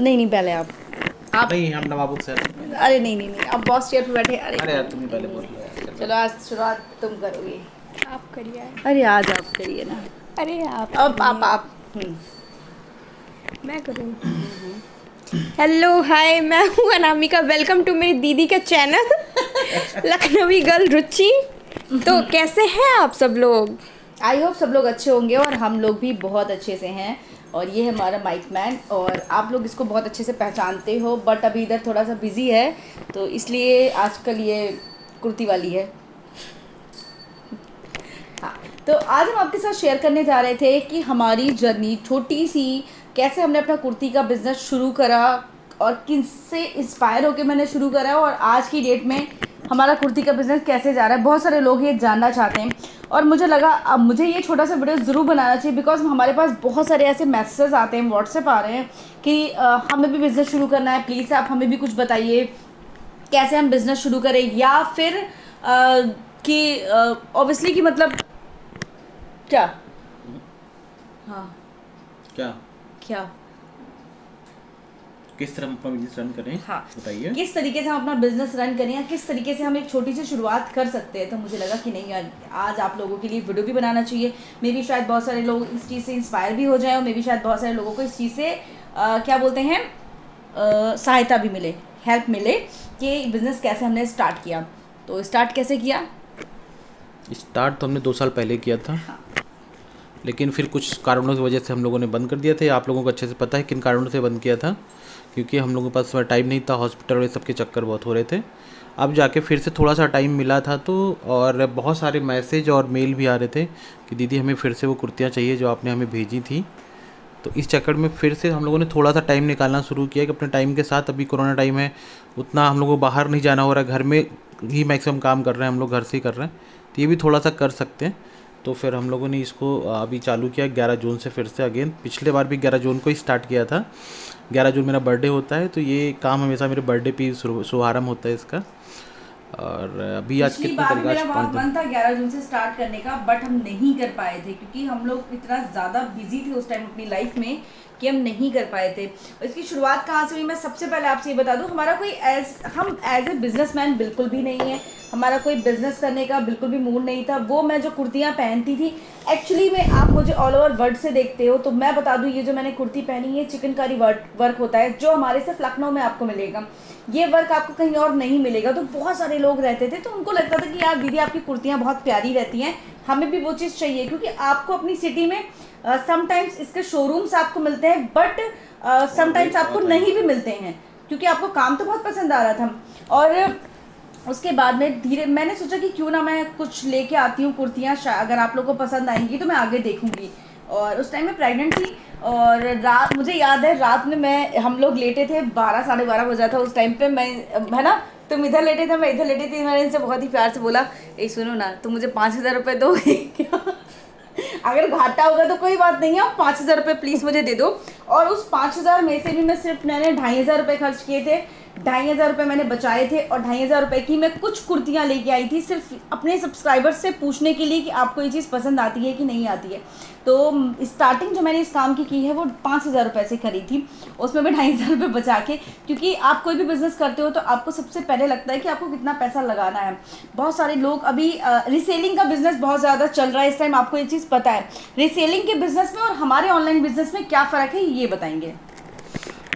नहीं नहीं, पहले आप नहीं, हम नवाबुल सर। अरे नहीं नहीं नहीं, आप बॉस चेयर पे बैठे। अरे यार तुम ही पहले बोल लो। चलो आज शुरुआत तुम करोगे। आप करिए। अरे आज आप करिए ना। अरे आप अब आप मैं करूँ। हेलो हाय, मैं हूँ अनामिका। वेलकम टू मेरी दीदी का चैनल लखनवी गर्ल रुचि। तो कैसे हैं आप सब लोग? आई होप सब लोग अच्छे होंगे और हम लोग भी बहुत अच्छे से हैं। और ये है हमारा माइक मैन और आप लोग इसको बहुत अच्छे से पहचानते हो, बट अभी इधर थोड़ा सा बिजी है तो इसलिए आजकल ये कुर्ती वाली है। हाँ, तो आज हम आपके साथ शेयर करने जा रहे थे कि हमारी जर्नी छोटी सी, कैसे हमने अपना कुर्ती का बिज़नेस शुरू करा और किससे इंस्पायर होकर मैंने शुरू करा और आज की डेट में हमारा कुर्ती का बिज़नेस कैसे जा रहा है। बहुत सारे लोग ये जानना चाहते हैं और मुझे लगा अब मुझे ये छोटा सा वीडियो ज़रूर बनाना चाहिए, बिकॉज हमारे पास बहुत सारे ऐसे मैसेजेस आते हैं, व्हाट्सएप आ रहे हैं कि हमें भी बिज़नेस शुरू करना है, प्लीज़ आप हमें भी कुछ बताइए कैसे हम बिज़नेस शुरू करें, या फिर कि ऑब्वियसली कि मतलब क्या हाँ क्या क्या किस तरह हम अपना बिजनेस रन करें। हाँ, बताइए किस तरीके से हम अपना बिजनेस रन करें या किस तरीके से हम एक छोटी सी शुरुआत कर सकते हैं। तो मुझे लगा कि नहीं यार, आज आप लोगों के लिए वीडियो भी बनाना चाहिए। मे भी शायद बहुत सारे लोग इस चीज़ से इंस्पायर भी हो जाए और मे भी शायद बहुत सारे लोगों को इस चीज़ से क्या बोलते हैं सहायता भी मिले, हेल्प मिले कि बिज़नेस कैसे हमने स्टार्ट किया। तो स्टार्ट कैसे किया? स्टार्ट तो हमने 2 साल पहले किया था। हाँ। लेकिन फिर कुछ कारणों की वजह से हम लोगों ने बंद कर दिया था। आप लोगों को अच्छे से पता है किन कारणों से बंद किया था, क्योंकि हम लोगों के पास टाइम नहीं था, हॉस्पिटल और सबके चक्कर बहुत हो रहे थे। अब जाके फिर से थोड़ा सा टाइम मिला था तो, और बहुत सारे मैसेज और मेल भी आ रहे थे कि दीदी हमें फिर से वो कुर्तियाँ चाहिए जो आपने हमें भेजी थी। तो इस चक्कर में फिर से हम लोगों ने थोड़ा सा टाइम निकालना शुरू किया कि अपने टाइम के साथ, अभी कोरोना टाइम है, उतना हम लोगों को बाहर नहीं जाना हो रहा है, घर में ही मैक्सिमम काम कर रहे हैं, हम लोग घर से ही कर रहे हैं, तो ये भी थोड़ा सा कर सकते हैं। तो फिर हम लोगों ने इसको अभी चालू किया 11 जून से फिर से अगेन। पिछले बार भी 11 जून को ही स्टार्ट किया था। 11 जून मेरा बर्थडे होता है, तो ये काम हमेशा मेरे बर्थडे पे शुभारंभ होता है इसका। और अभी आज कितनी तारीख? मेरा बहुत मन था 11 जून से स्टार्ट करने का, बट हम नहीं कर पाए थे क्योंकि हम लोग इतना ज़्यादा बिजी थे उस टाइम अपनी लाइफ में कि हम नहीं कर पाए थे। और इसकी शुरुआत कहाँ से हुई, मैं सबसे पहले आपसे ये बता दूँ, हमारा कोई हम एज ए बिजनेसमैन बिल्कुल भी नहीं है, हमारा कोई बिज़नेस करने का बिल्कुल भी मूड नहीं था। वो मैं जो कुर्तियाँ पहनती थी, एक्चुअली में आप मुझे ऑल ओवर वर्ल्ड से देखते हो तो मैं बता दूँ, ये जो मैंने कुर्ती पहनी है चिकनकारी वर्क होता है, जो हमारे सिर्फ लखनऊ में आपको मिलेगा। ये वर्क आपको कहीं और नहीं मिलेगा। तो बहुत सारे लोग रहते थे तो उनको लगता था कि यार दीदी आपकी कुर्तियाँ बहुत प्यारी रहती हैं, हमें भी वो चीज़ चाहिए, क्योंकि आपको अपनी सिटी में समटाइम्स इसके शोरूम्स आपको मिलते हैं, बट समटाइम्स आपको नहीं भी मिलते हैं, क्योंकि आपको काम तो बहुत पसंद आ रहा था। और उसके बाद में धीरे मैंने सोचा कि क्यों ना मैं कुछ लेके आती हूँ कुर्तियाँ, अगर आप लोगों को पसंद आएंगी तो मैं आगे देखूँगी। और उस टाइम में प्रेग्नेंट थी और रात, मुझे याद है रात में हम लोग लेटे थे, 12 साढ़े 12 बजा था उस टाइम पे, मैं है ना, तुम इधर लेटे थे, मैं इधर लेटी थी। मैंने इनसे बहुत ही प्यार से बोला, ए सुनो ना, तुम मुझे 5,000 रुपये दो क्या? अगर घाटा होगा तो कोई बात नहीं है, 5,000 रुपये प्लीज़ मुझे दे दो। और उस 5,000 में से भी मैं सिर्फ मैंने 2,500 रुपये खर्च किए थे, 2,500 रुपये मैंने बचाए थे और 2,500 रुपये की मैं कुछ कुर्तियाँ लेके आई थी, सिर्फ अपने सब्सक्राइबर्स से पूछने के लिए कि आपको ये चीज़ पसंद आती है कि नहीं आती है। तो स्टार्टिंग जो मैंने इस काम की है वो 5,000 रुपये से करी थी, उसमें भी 2,500 रुपये बचा के, क्योंकि आप कोई भी बिज़नेस करते हो तो आपको सबसे पहले लगता है कि आपको कितना पैसा लगाना है। बहुत सारे लोग अभी रीसेलिंग का बिज़नेस बहुत ज़्यादा चल रहा है इस टाइम, आपको ये चीज़ पता है। रीसेलिंग के बिज़नेस में और हमारे ऑनलाइन बिज़नेस में क्या फ़र्क है ये बताएंगे।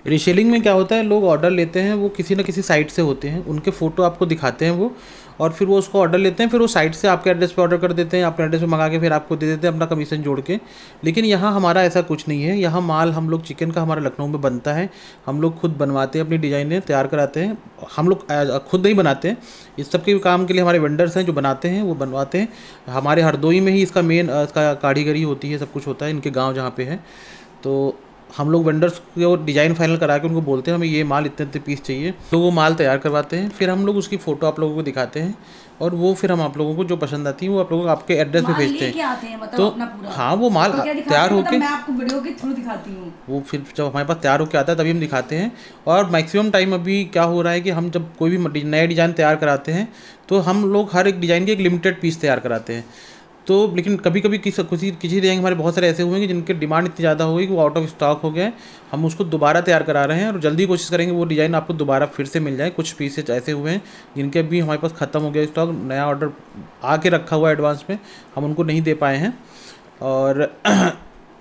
रीसेलिंग में क्या होता है, लोग ऑर्डर लेते हैं, वो किसी ना किसी साइट से होते हैं, उनके फ़ोटो आपको दिखाते हैं वो, और फिर वो उसको ऑर्डर लेते हैं, फिर वो साइट से आपके एड्रेस पे ऑर्डर कर देते हैं, अपने एड्रेस पे मंगा के फिर आपको दे देते हैं अपना कमीशन जोड़ के। लेकिन यहाँ हमारा ऐसा कुछ नहीं है। यहाँ माल हम लोग चिकन का हमारा लखनऊ में बनता है, हम लोग खुद बनवाते हैं, अपनी डिज़ाइनें तैयार कराते हैं, हम लोग खुद नहीं बनाते हैं। इस सब के काम के लिए हमारे वेंडर्स हैं जो बनाते हैं, वो बनवाते हैं। हमारे हरदोई में ही इसका मेन इसका कारीगरी होती है, सब कुछ होता है इनके गाँव जहाँ पे है। तो हम लोग वेंडर्स को डिज़ाइन फाइनल करा के उनको बोलते हैं हमें ये माल इतने इतने पीस चाहिए, तो वो माल तैयार करवाते हैं, फिर हम लोग उसकी फ़ोटो आप लोगों को दिखाते हैं और वो फिर हम आप लोगों को जो पसंद आती है वो आप लोगों को आपके एड्रेस पे भेजते हैं। मतलब तो हाँ, वो माल तैयार होके मैं आपको वीडियो के थ्रू दिखाती हूँ, वो फिर जब हमारे पास तैयार होके आता है तभी हम दिखाते हैं। और मैक्सिमम टाइम अभी क्या हो रहा है कि हम जब कोई भी नया डिज़ाइन तैयार कराते हैं तो हम लोग हर एक डिज़ाइन के एक लिमिटेड पीस तैयार कराते हैं। तो लेकिन कभी कभी किसी डिज़ाइन हमारे बहुत सारे ऐसे हुए हैं कि जिनके डिमांड इतनी ज़्यादा हो गई कि वो आउट ऑफ स्टॉक हो गए। हम उसको दोबारा तैयार करा रहे हैं और जल्दी कोशिश करेंगे वो डिज़ाइन आपको दोबारा फिर से मिल जाए। कुछ पीसेज ऐसे हुए हैं जिनके अभी हमारे पास ख़त्म हो गया स्टॉक, नया ऑर्डर आके रखा हुआ है एडवांस में, हम उनको नहीं दे पाए हैं। और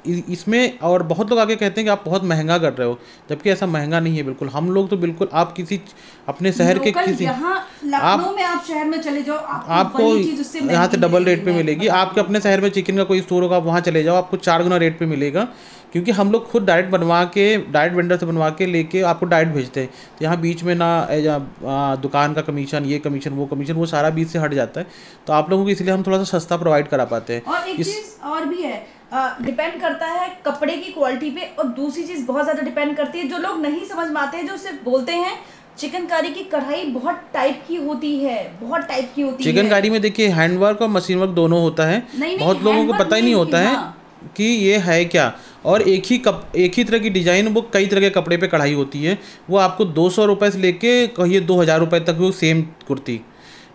इसमें और बहुत लोग आगे कहते हैं कि आप बहुत महंगा कर रहे हो, जबकि ऐसा महंगा नहीं है बिल्कुल। हम लोग तो बिल्कुल आप किसी अपने शहर के किसी लखनऊ में आप शहर में चले जाओ, आपको यहाँ से डबल रेट पे मिलेगी। आपके अपने शहर में चिकन का कोई स्टोर होगा, वहाँ चले जाओ, आपको 4 गुना रेट पे मिलेगा, क्योंकि हम लोग खुद डायरेक्ट बनवा के डायरेक्ट वेंडर से बनवा के लेके आपको डायरेक्ट भेजते हैं। तो यहाँ बीच में ना दुकान का कमीशन, ये कमीशन, वो सारा बीच से हट जाता है। तो आप लोगों को इसलिए हम थोड़ा सा सस्ता प्रोवाइड करा पाते हैं। और एक चीज़ और भी है, डिपेंड करता है कपड़े की क्वालिटी पे, और दूसरी चीज़ बहुत ज़्यादा डिपेंड करती है, जो लोग नहीं समझ पाते हैं, जो सिर्फ बोलते हैं चिकनकारी की कढ़ाई बहुत टाइप की होती है, बहुत टाइप की होती है। चिकनकारी में देखिए हैंडवर्क और मशीन वर्क दोनों होता है। बहुत लोगों को पता ही नहीं होता है कि ये है क्या। और एक ही तरह की डिज़ाइन वो कई तरह के कपड़े पे कढ़ाई होती है। वो आपको 200 रुपये से लेके कहिए 2000 रुपये तक वो सेम कुर्ती।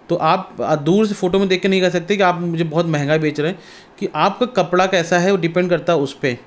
तो आप दूर से फ़ोटो में देख के नहीं कह सकते कि आप मुझे बहुत महंगा बेच रहे हैं, कि आपका कपड़ा कैसा है वो डिपेंड करता है उस पर।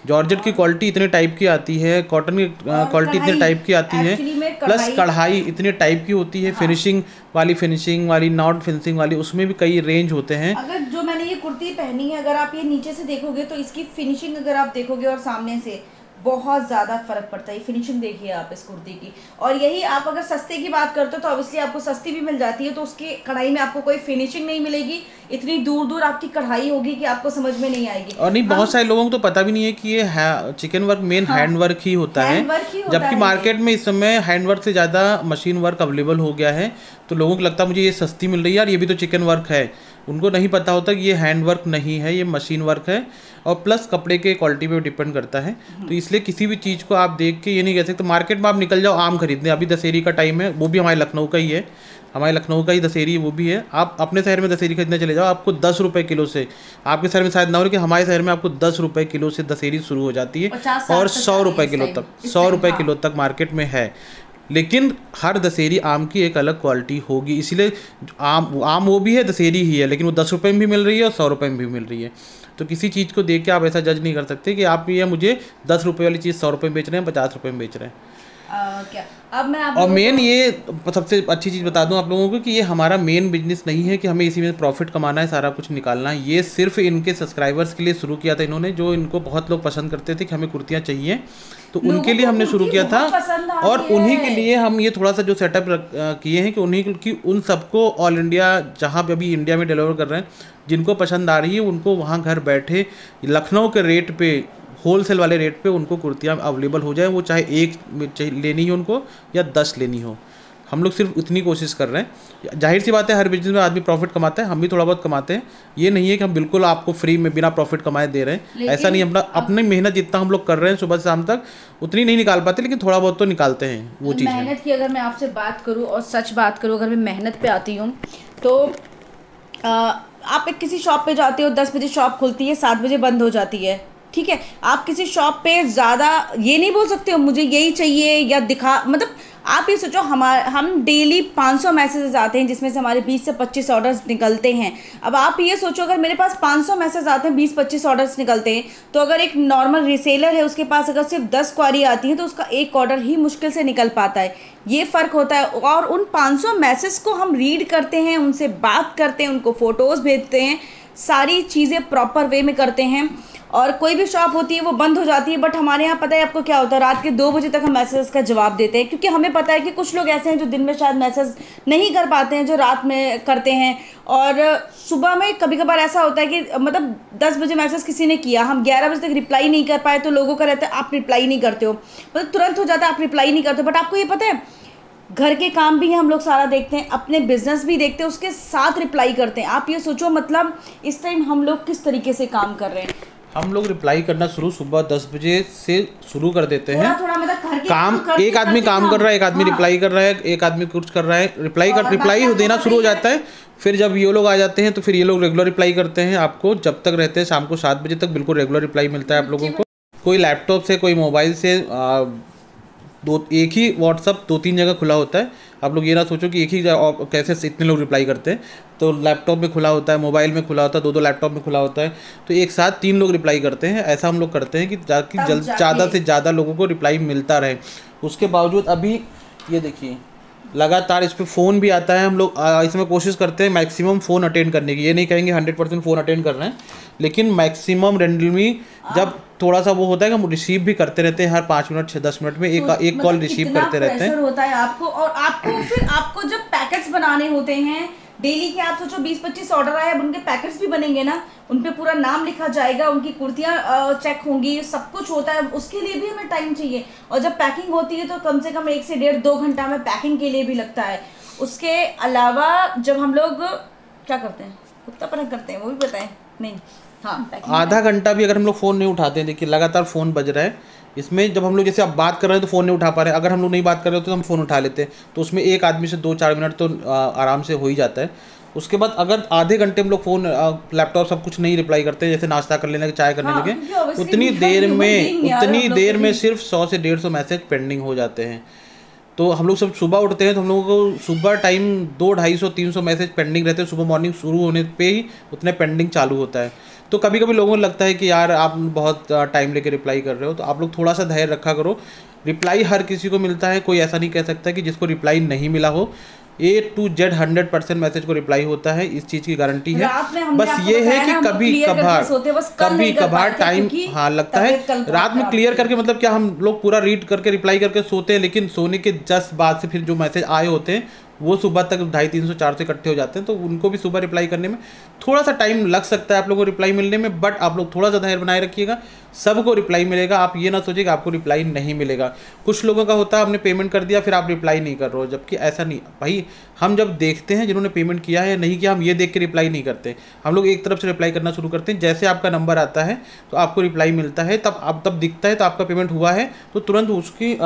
जॉर्जेट की क्वालिटी इतने टाइप की आती है, कॉटन की क्वालिटी इतने टाइप की आती है, प्लस कढ़ाई इतने टाइप की होती है। हाँ। फिनिशिंग वाली, नॉट फिनिशिंग वाली, उसमें भी कई रेंज होते हैं। अगर जो मैंने ये कुर्ती पहनी है, अगर आप ये नीचे से देखोगे तो इसकी फिनिशिंग अगर आप देखोगे और सामने से बहुत ज़्यादा फर्क पड़ता है। फिनिशिंग देखिए आप इस कुर्ती की। और यही आप अगर सस्ते की बात करते हो तो ऑब्वियसली आपको सस्ती भी मिल जाती है, तो उसकी कढ़ाई में आपको कोई फिनिशिंग नहीं मिलेगी, इतनी दूर दूर आपकी कढ़ाई होगी कि आपको समझ में नहीं आएगी। और नहीं, बहुत सारे लोगों को तो पता भी नहीं है कि ये chikan work main hand work ही होता है, जबकि मार्केट में इस समय हैंड वर्क से ज़्यादा मशीन वर्क अवेलेबल हो गया है। तो लोगों को लगता है मुझे ये सस्ती मिल रही है यार, ये भी तो चिकन वर्क है। उनको नहीं पता होता कि ये हैंड वर्क नहीं है, ये मशीन वर्क है। और प्लस कपड़े के क्वालिटी पे डिपेंड करता है। तो इसलिए किसी भी चीज़ को आप देख के ये नहीं कह सकते। मार्केट में आप निकल जाओ आम खरीदने, अभी दशहरी का टाइम है, वो भी हमारे लखनऊ का ही है, हमारे लखनऊ का ही दशहरी वो भी है। आप अपने शहर में दशहरी खरीदने चले जाओ, आपको 10 रुपये किलो से, आपके शहर में शायद ना हो, कि हमारे शहर में आपको 10 रुपये किलो से दशहरी शुरू हो जाती है और 100 रुपये किलो तक, 100 रुपये किलो तक मार्केट में है। लेकिन हर दशहरी आम की एक अलग क्वालिटी होगी, इसलिए आम वो भी है, दशहरी ही है, लेकिन वो 10 रुपये में भी मिल रही है और 100 रुपये में भी मिल रही है। तो किसी चीज़ को देख के आप ऐसा जज नहीं कर सकते कि आप ये मुझे 10 रुपये वाली चीज़ 100 रुपये में बेच रहे हैं, 50 रुपये में बेच रहे हैं। क्या अब मैं आप और मेन ये सबसे अच्छी चीज़ बता दूं आप लोगों को कि ये हमारा मेन बिजनेस नहीं है कि हमें इसी में प्रॉफिट कमाना है, सारा कुछ निकालना है। ये सिर्फ इनके सब्सक्राइबर्स के लिए शुरू किया था इन्होंने, जो इनको बहुत लोग पसंद करते थे कि हमें कुर्तियाँ चाहिए, तो उनके लिए हमने शुरू किया था। और उन्हीं के लिए हम ये थोड़ा सा जो सेटअप किए हैं कि उन्हीं की उन सबको ऑल इंडिया, जहाँ पे अभी इंडिया में डिलीवर कर रहे हैं, जिनको पसंद आ रही है उनको वहाँ घर बैठे लखनऊ के रेट पे, होलसेल वाले रेट पे उनको कुर्तियाँ अवेलेबल हो जाए। वो चाहे एक लेनी हो उनको या 10 लेनी हो, हम लोग सिर्फ उतनी कोशिश कर रहे हैं। जाहिर सी बात है हर बिजनेस में आदमी प्रॉफिट कमाता है, हम भी थोड़ा बहुत कमाते हैं। ये नहीं है कि हम बिल्कुल आपको फ्री में बिना प्रॉफिट कमाए दे रहे हैं, ऐसा नहीं। हम अपनी मेहनत जितना हम लोग कर रहे हैं सुबह से शाम तक उतनी नहीं निकाल पाते, लेकिन थोड़ा बहुत तो निकालते हैं। वो चीज़ मेहनत की अगर मैं आपसे बात करूँ और सच बात करूँ, अगर मैं मेहनत पे आती हूँ तो आप एक किसी शॉप पे जाते हो, 10 बजे शॉप खुलती है, 7 बजे बंद हो जाती है, ठीक है। आप किसी शॉप पे ज़्यादा ये नहीं बोल सकते हो मुझे यही चाहिए या दिखा, मतलब आप ये सोचो हम डेली 500 मैसेजेस आते हैं जिसमें से हमारे 20 से 25 ऑर्डर्स निकलते हैं। अब आप ये सोचो अगर मेरे पास 500 मैसेज आते हैं, 20-25 ऑर्डर्स निकलते हैं, तो अगर एक नॉर्मल रीसेलर है उसके पास अगर सिर्फ 10 क्वारी आती है तो उसका एक ऑर्डर ही मुश्किल से निकल पाता है। ये फ़र्क होता है। और उन 500 मैसेज को हम रीड करते हैं, उनसे बात करते हैं, उनको फ़ोटोज़ भेजते हैं, सारी चीज़ें प्रॉपर वे में करते हैं। और कोई भी शॉप होती है वो बंद हो जाती है, बट हमारे यहाँ पता है आपको क्या होता है, रात के 2 बजे तक हम मैसेज का जवाब देते हैं, क्योंकि हमें पता है कि कुछ लोग ऐसे हैं जो दिन में शायद मैसेज नहीं कर पाते हैं, जो रात में करते हैं। और सुबह में कभी कभार ऐसा होता है कि मतलब 10 बजे मैसेज किसी ने किया, हम 11 बजे तक रिप्लाई नहीं कर पाए, तो लोगों का रहता है आप रिप्लाई नहीं करते हो, मतलब तुरंत हो जाता है आप रिप्लाई नहीं करते हो। बट आपको ये पता है घर के काम भी हम लोग सारा देखते हैं, अपने बिजनेस भी देखते हैं, उसके साथ रिप्लाई करते हैं। आप ये सोचो मतलब इस टाइम हम लोग किस तरीके से काम कर रहे हैं। हम लोग रिप्लाई करना सुबह 10 बजे से शुरू कर देते हैं। थोड़ा मतलब घर के काम एक आदमी काम कर रहा है, एक आदमी रिप्लाई कर रहा है, एक आदमी कुछ कर रहा है, रिप्लाई देना शुरू हो जाता है। फिर जब ये लोग आ जाते हैं तो फिर ये लोग रेगुलर रिप्लाई करते हैं आपको, जब तक रहते हैं शाम को 7 बजे तक बिल्कुल रेगुलर रिप्लाई मिलता है आप लोगों को। कोई लैपटॉप से, कोई मोबाइल से, एक ही व्हाट्सअप 2-3 जगह खुला होता है। आप लोग ये ना सोचो कि एक ही कैसे इतने लोग रिप्लाई करते हैं। तो लैपटॉप में खुला होता है, मोबाइल में खुला होता है, 2 लैपटॉप में खुला होता है, तो एक साथ 3 लोग रिप्लाई करते हैं। ऐसा हम लोग करते हैं कि ज़्यादा से ज़्यादा लोगों को रिप्लाई मिलता रहे। उसके बावजूद अभी ये देखिए लगातार इस पर फ़ोन भी आता है। हम लोग इसमें कोशिश करते हैं मैक्सिमम फ़ोन अटेंड करने की। ये नहीं कहेंगे 100% फ़ोन अटेंड कर रहे हैं, लेकिन मैक्सिमम रेंडमली जब थोड़ा सा वो होता है कि हम रिसीव भी करते रहते हैं। हर 5 मिनट 10 मिनट में एक कॉल रिसीव करते रहते हैं। होता है आपको, और आपको फिर आपको जब पैकेट्स बनाने होते हैं डेली के, आप सोचो 20-25 ऑर्डर आए, अब उनके पैकेट्स भी बनेंगे ना, उन पे पूरा नाम लिखा जाएगा, उनकी कुर्तियाँ चेक होंगी, सब कुछ होता है, उसके लिए भी हमें टाइम चाहिए। और जब पैकिंग होती है तो कम से कम 1 से 1.5-2 घंटा में पैकिंग के लिए भी लगता है। उसके अलावा जब हम लोग क्या करते हैं, कुत्तापना करते हैं, वो भी पता है नहीं, हाँ, आधा घंटा भी अगर हम लोग फ़ोन नहीं उठाते हैं, देखिए लगातार फ़ोन बज रहा है, इसमें जब हम लोग जैसे अब बात कर रहे हैं तो फ़ोन नहीं उठा पा रहे हैं, अगर हम लोग नहीं बात कर रहे होते तो हम फ़ोन उठा लेते हैं, तो उसमें एक आदमी से 2-4 मिनट तो आराम से हो ही जाता है। उसके बाद अगर आधे घंटे हम लोग फ़ोन लैपटॉप सब कुछ नहीं रिप्लाई करते, जैसे नाश्ता कर लेने, चाय करने लगे, उतनी देर में सिर्फ 100 से 150 मैसेज पेंडिंग हो जाते हैं। तो हम लोग सब सुबह उठते हैं तो हम लोगों को सुबह टाइम 200-250-300 मैसेज पेंडिंग रहते हैं। सुबह मॉर्निंग शुरू होने पे ही उतने पेंडिंग चालू होता है। तो कभी कभी लोगों को लगता है कि यार आप बहुत टाइम लेके रिप्लाई कर रहे हो, तो आप लोग थोड़ा सा धैर्य रखा करो। रिप्लाई हर किसी को मिलता है, कोई ऐसा नहीं कह सकता कि जिसको रिप्लाई नहीं मिला हो। A to Z 100% मैसेज को रिप्लाई होता है, इस चीज़ की गारंटी है। बस ये है कि कभी कभार टाइम लगता है। रात में क्लियर करके मतलब क्या, हम लोग पूरा रीड करके रिप्लाई करके सोते हैं, लेकिन सोने के जस्ट बाद से फिर जो मैसेज आए होते हैं वो सुबह तक 250-300-400 इकट्ठे हो जाते हैं, तो उनको भी सुबह रिप्लाई करने में थोड़ा सा टाइम लग सकता है आप लोगों को रिप्लाई मिलने में। बट आप लोग थोड़ा सा धैर्य बनाए रखिएगा, सबको रिप्लाई मिलेगा। आप ये ना सोचिए कि आपको रिप्लाई नहीं मिलेगा। कुछ लोगों का होता है आपने पेमेंट कर दिया फिर आप रिप्लाई नहीं कर रहे हो, जबकि ऐसा नहीं भाई। हम जब देखते हैं जिन्होंने पेमेंट किया है नहीं किया, हम ये देख के रिप्लाई नहीं करते। हम लोग एक तरफ से रिप्लाई करना शुरू करते हैं। जैसे आपका नंबर आता है तो आपको रिप्लाई मिलता है, तब दिखता है तो आपका पेमेंट हुआ है, तो तुरंत उसकी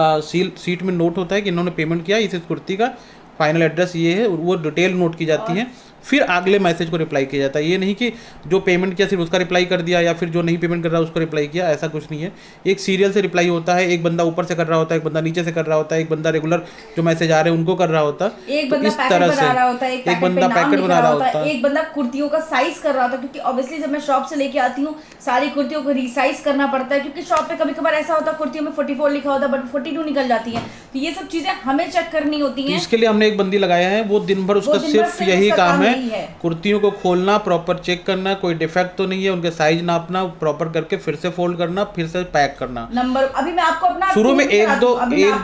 सीट में नोट होता है कि इन्होंने पेमेंट किया, इस कुर्ती का फाइनल एड्रेस ये है, वो डिटेल नोट की जाती है। फिर अगले मैसेज को रिप्लाई किया जाता है। ये नहीं कि जो पेमेंट किया सिर्फ उसका रिप्लाई कर दिया, या फिर जो नहीं पेमेंट कर रहा उसको रिप्लाई किया, ऐसा कुछ नहीं है। एक सीरियल से रिप्लाई होता है, एक बंदा ऊपर से कर रहा होता है, एक बंदा नीचे से कर रहा होता है, एक बंदा रेगुलर जो मैसेज आ रहे हैं उनको कर रहा होता है, एक बंदा इस तरह से एक बंदा पैकेट बना रहा होता है, एक बंदा कुर्तियों का साइज कर रहा होता है। क्योंकि ऑब्वियसली जब मैं शॉप से लेके आती हूँ सारी कुर्तियों को रीसाइज करना पड़ता है, क्योंकि शॉप पे कभी कभार ऐसा होता है कुर्तियों में 44 लिखा होता है बट 42 निकल जाती है। तो ये सब चीजें हमें चेक करनी होती हैं। इसके लिए हमने एक बंदी लगाया है, वो दिन भर उसका सिर्फ यही काम है, कुर्तियों को खोलना, प्रॉपर चेक करना, कोई डिफेक्ट तो नहीं है, उनके साइज नापना, प्रॉपर करके फिर से फोल्ड करना, फिर से पैक करना। नंबर अभी मैं आपको अपना शुरू में एक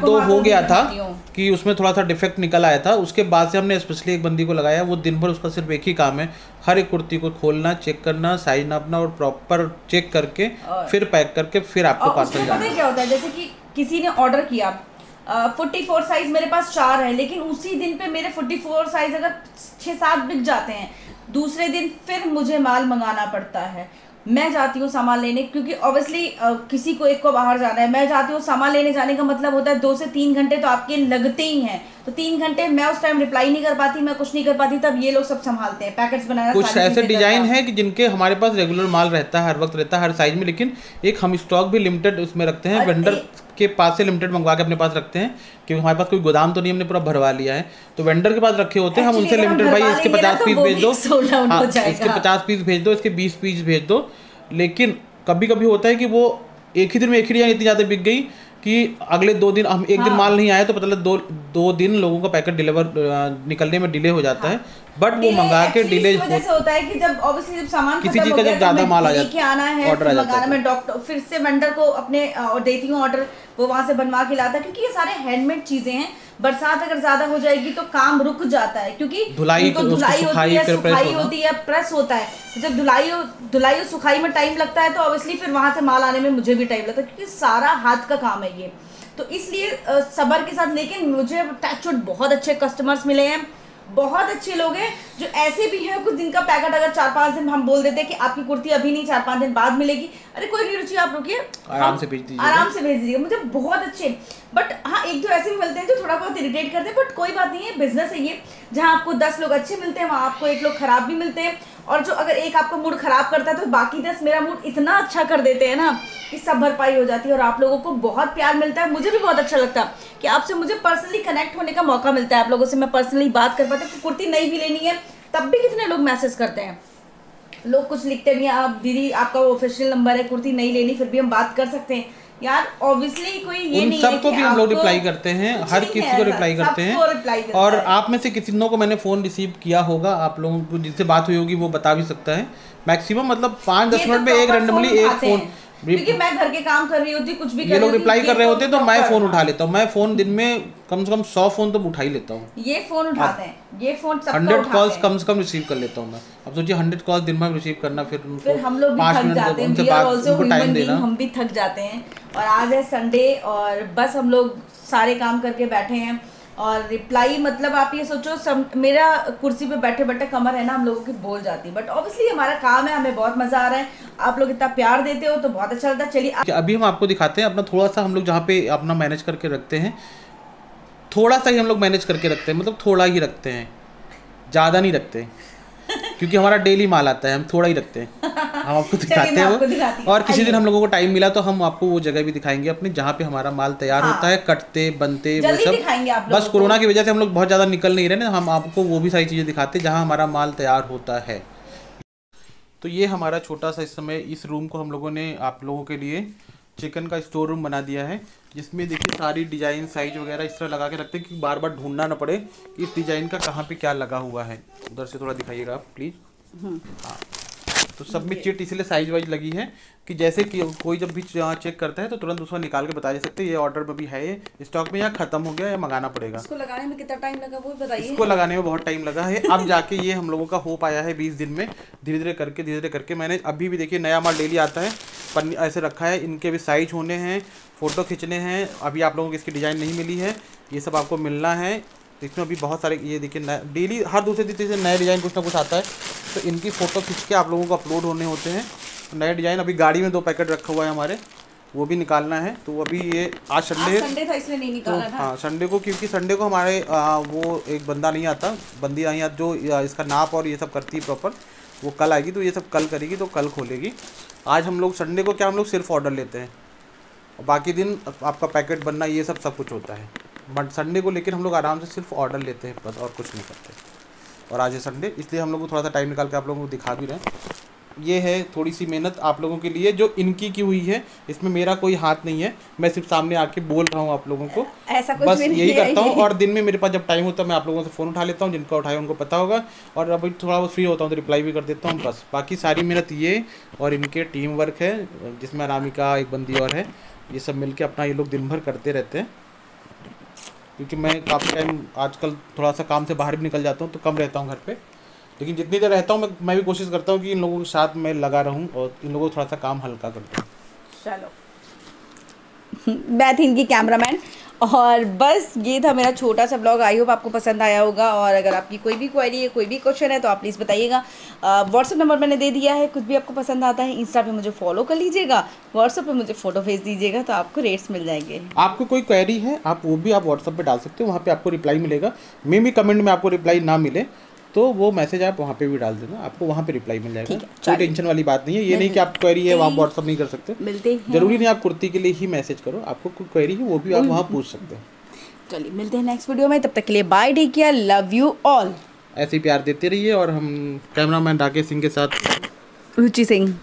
दो हो गया था कि उसमें थोड़ा सा डिफेक्ट निकल आया था। उसके बाद से हमने स्पेशली एक बंदी को लगाया, वो दिन भर उसका सिर्फ एक ही काम है, हर एक कुर्ती को खोलना, चेक करना, साइज नापना और प्रॉपर चेक करके फिर पैक करके फिर आपको पार्सल जाना। क्या होता है जैसे कि किसी ने ऑर्डर किया 44 साइज मेरे पास 4 है, लेकिन उसी दिन पे मेरे 44 साइज अगर 6-7 बिक जाते हैं, दूसरे दिन फिर मुझे माल मंगाना पड़ता है। मैं जाती हूँ सामान लेने, क्योंकि ऑब्वियसली किसी को एक को बाहर जाना है, मैं जाती हूँ सामान लेने जाने का मतलब होता है 2 से 3 घंटे तो आपके लगते ही हैं। तो 3 घंटे मैं उस टाइम रिप्लाई नहीं कर पाती, मैं कुछ नहीं कर पाती, तब ये लोग सब संभालते हैं, पैकेट्स बनाना। कुछ ऐसे डिजाइन है कि जिनके हमारे पास रेगुलर माल रहता है, हर वक्त रहता है, हर साइज में, लेकिन एक हम स्टॉक भी लिमिटेड उसमें रखते हैं, वेंडर के पास से लिमिटेड मंगवा के अपने पास रखते हैं, क्योंकि हमारे पास कोई गोदाम तो नहीं, हमने पूरा भरवा लिया है, तो वेंडर के पास रखे होते हैं। हम उनसे लिमिटेड, भाई इसके 50 पीस भेज दो, इसके 50 पीस भेज दो, इसके 20 पीस भेज दो। लेकिन कभी कभी होता है कि वो एक ही दिन में एक ही डिजाइन इतनी ज़्यादा बिक गई कि अगले 2 दिन, हम एक दिन माल नहीं आया तो पता लगा 2 दिन लोगों का पैकेट डिलीवर निकलने में डिले हो जाता है। बट वो मंगा के डिले होता है कि जब ऑब्वियसली जब सामान किसी चीज का जब ज्यादा माल आ जाता है, आना है, ऑर्डर मंगाना, मैं डॉक्टर फिर से वेंडर को अपने देती हूँ ऑर्डर, वो वहाँ से बनवा के लाता है, क्योंकि ये सारे हैंडमेड चीजें हैं। बरसात अगर ज्यादा हो जाएगी तो काम रुक जाता है, क्योंकि धुलाई होती है, सुखाई होती है, प्रेस होता है। जब धुलाई और सुखाई में टाइम लगता है तो ऑब्वियसली फिर वहां से माल आने में मुझे भी टाइम लगता है, क्योंकि सारा हाथ का काम है ये। तो इसलिए सब्र के साथ, लेकिन मुझे टचवुड बहुत अच्छे कस्टमर्स मिले हैं, बहुत अच्छे लोग हैं जो ऐसे भी हैं कुछ जिनका पैकेट अगर 4-5 दिन हम बोल देते हैं कि आपकी कुर्ती अभी नहीं 4-5 दिन बाद मिलेगी, अरे कोई नहीं रुचि, आप रुकिए, आराम से भेज दीजिए, आराम से भेज दीजिए। मुझे बहुत अच्छे, बट हाँ 1-2 ऐसे भी मिलते हैं जो थोड़ा बहुत इरिटेट करते हैं, बट कोई बात नहीं है, बिजनेस है ये। जहाँ आपको 10 लोग अच्छे मिलते हैं वहाँ आपको 1 लोग खराब भी मिलते हैं, और जो अगर एक आपका मूड खराब करता है तो बाकी 10 मेरा मूड इतना अच्छा कर देते हैं ना कि सब भरपाई हो जाती है, और आप लोगों को बहुत प्यार मिलता है। मुझे भी बहुत अच्छा लगता है कि आपसे मुझे पर्सनली कनेक्ट होने का मौका मिलता है, आप लोगों से मैं पर्सनली बात कर पाती हूँ। कुर्ती नहीं भी लेनी है तब भी कितने लोग मैसेज करते हैं, लोग कुछ लिखते भी हैं, आप दीदी आपका वो ऑफिशियल नंबर है, कुर्ती नहीं लेनी फिर भी हम बात कर सकते हैं। यार ऑब्वियसली कोई ये नहीं है सबको भी हम लोग रिप्लाई करते हैं, हर किसी को रिप्लाई करते हैं। और आप में से किसी को मैंने फ़ोन रिसीव किया होगा, आप लोगों को जिससे बात हुई होगी वो बता भी सकता है। मैक्सिमम मतलब 5-10 मिनट में एक रैंडमली एक फ़ोन, क्योंकि मैं घर के काम कर रही होती, कुछ भी ये लोग रिप्लाई कर रहे होते हैं तो मैं फ़ोन उठा लेता हूँ। मैं फ़ोन दिन में कम से कम 100 फ़ोन तो उठा ही लेता हूँ। ये फ़ोन उठाते हैं, ये फ़ोन सबका 100 कॉल्स कम से कम रिसीव कर लेता हूँ मैं। अब सोचिए 100 कॉल्स दिन में रिसीव करना, फिर हम लोग भी थक जाते हैं, उनसे उनको टाइम देना, हम भी थक जाते हैं। और आज है संडे और बस हम लोग सारे काम करके बैठे हैं और रिप्लाई मतलब आप ये सोचो मेरा कुर्सी पे बैठे बैठे कमर है ना हम लोगों की बोल जाती है, बट ऑब्वियसली हमारा काम है, हमें बहुत मज़ा आ रहा है, आप लोग इतना प्यार देते हो तो बहुत अच्छा लगता है। चलिए अभी हम आपको दिखाते हैं अपना थोड़ा सा, हम लोग जहाँ पे अपना मैनेज करके रखते हैं, थोड़ा सा ही हम लोग मैनेज करके रखते हैं, मतलब थोड़ा ही रखते हैं, ज़्यादा नहीं रखते क्योंकि हमारा डेली माल आता है, हम थोड़ा ही रखते हैं। हम आपको दिखाते हैं वो, और किसी दिन हम लोगों को टाइम मिला तो हम आपको वो जगह भी दिखाएंगे अपने जहाँ पे हमारा माल तैयार होता है, कटते बनते वो सब। बस कोरोना की वजह से हम लोग बहुत ज़्यादा निकल नहीं रहे ना, हम आपको वो भी सारी चीज़ें दिखाते हैं जहाँ हमारा माल तैयार होता है। तो ये हमारा छोटा सा इस समय इस रूम को हम लोगों ने आप लोगों के लिए चिकन का स्टोर रूम बना दिया है, जिसमें देखिए सारी डिज़ाइन साइज वगैरह इस तरह लगा के रखते हैं कि बार बार ढूंढना ना पड़े कि इस डिज़ाइन का कहाँ पे क्या लगा हुआ है। उधर से थोड़ा दिखाइएगा आप प्लीज़। हाँ, तो सब में चिट इसलिए साइज वाइज लगी है कि जैसे कि कोई जब भी चेक करता है तो तुरंत उसको निकाल के बता सकते हैं ये ऑर्डर में भी है, ये स्टॉक में या ख़त्म हो गया या मंगाना पड़ेगा। इसको लगाने में कितना टाइम लगा वो बताइए। इसको लगाने में बहुत टाइम लगा है, अब जाके ये हम लोगों का हो पाया है 20 दिन में, धीरे धीरे करके मैंने अभी भी देखिए नया माल डेली आता है, पन्नी ऐसे रखा है, इनके भी साइज होने हैं, फ़ोटो खींचने हैं, अभी आप लोगों को इसकी डिज़ाइन नहीं मिली है, ये सब आपको मिलना है। इसमें अभी बहुत सारे ये देखिए डेली हर दूसरे दिन से नए डिज़ाइन कुछ ना कुछ आता है, तो इनकी फ़ोटो खींच के आप लोगों को अपलोड होने होते हैं। तो नए डिज़ाइन अभी गाड़ी में 2 पैकेट रखा हुआ है हमारे, वो भी निकालना है। तो अभी ये आज संडे था इसलिए नहीं निकाला था। हाँ संडे को, क्योंकि संडे को हमारे वो एक बंदा नहीं आता, बंदी नहीं आती जो इसका नाप और ये सब करती है प्रॉपर, वो कल आएगी, तो ये सब कल करेगी, तो कल खोलेगी। आज हम लोग संडे को क्या हम लोग सिर्फ ऑर्डर लेते हैं, और बाकी दिन आपका पैकेट बनना ये सब कुछ होता है, बट संडे को लेकर हम लोग आराम से सिर्फ ऑर्डर लेते हैं बस, और कुछ नहीं करते। और आज है संडे, इसलिए हम लोग को थोड़ा सा टाइम निकाल के आप लोगों को दिखा भी रहे हैं। ये है थोड़ी सी मेहनत आप लोगों के लिए जो इनकी की हुई है, इसमें मेरा कोई हाथ नहीं है, मैं सिर्फ सामने आके बोल रहा हूँ आप लोगों को, ऐसा कुछ बस भी नहीं यही है करता हूँ। और दिन में मेरे पास जब टाइम होता है मैं आप लोगों से फ़ोन उठा लेता हूँ, जिनका उठाया उनको पता होगा, और अभी थोड़ा बहुत फ्री होता हूँ तो रिप्लाई भी कर देता हूँ, बस। बाकी सारी मेहनत ये और इनके टीम वर्क है, जिसमें अनामिका एक बंदी और है, ये सब मिल के अपना ये लोग दिन भर करते रहते हैं। क्योंकि मैं काफ़ी टाइम आजकल थोड़ा सा काम से बाहर भी निकल जाता हूँ तो कम रहता हूँ घर पे, लेकिन जितनी देर रहता हूँ मैं भी कोशिश करता हूँ कि इन लोगों के साथ मैं लगा रहूँ और इन लोगों को थोड़ा सा काम हल्का कर दूँ। चलो मैं थी इनकी कैमरामैन, और बस ये था मेरा छोटा सा ब्लॉग। आई होप आपको पसंद आया होगा, और अगर आपकी कोई भी क्वेरी है, कोई भी क्वेश्चन है तो आप प्लीज़ बताइएगा। व्हाट्सअप नंबर मैंने दे दिया है, कुछ भी आपको पसंद आता है इंस्टा पे मुझे फॉलो कर लीजिएगा, व्हाट्सअप पे मुझे फ़ोटो भेज दीजिएगा तो आपको रेट्स मिल जाएंगे। आपको कोई क्वेरी है आप वो भी आप व्हाट्सअप पे डाल सकते हो, वहाँ पे आपको रिप्लाई मिलेगा। मे भी कमेंट में आपको रिप्लाई ना मिले तो वो मैसेज आप वहाँ पे भी डाल देना, आपको वहाँ पे रिप्लाई मिल जाएगा। कोई टेंशन वाली बात नहीं है, ये नहीं कि आप क्वेरी है आप व्हाट्सअप नहीं कर सकते, मिलते हैं। जरूरी नहीं आप कुर्ती के लिए ही मैसेज करो, आपको कोई क्वेरी है वो भी आप वहाँ पूछ सकते हो। चलिए मिलते हैं नेक्स्ट वीडियो में, तब तक के लिए bye, take care, love you all. ऐसे ही प्यार देते रहिए, और हम कैमरामैन राकेश सिंह के साथ रुचि सिंह।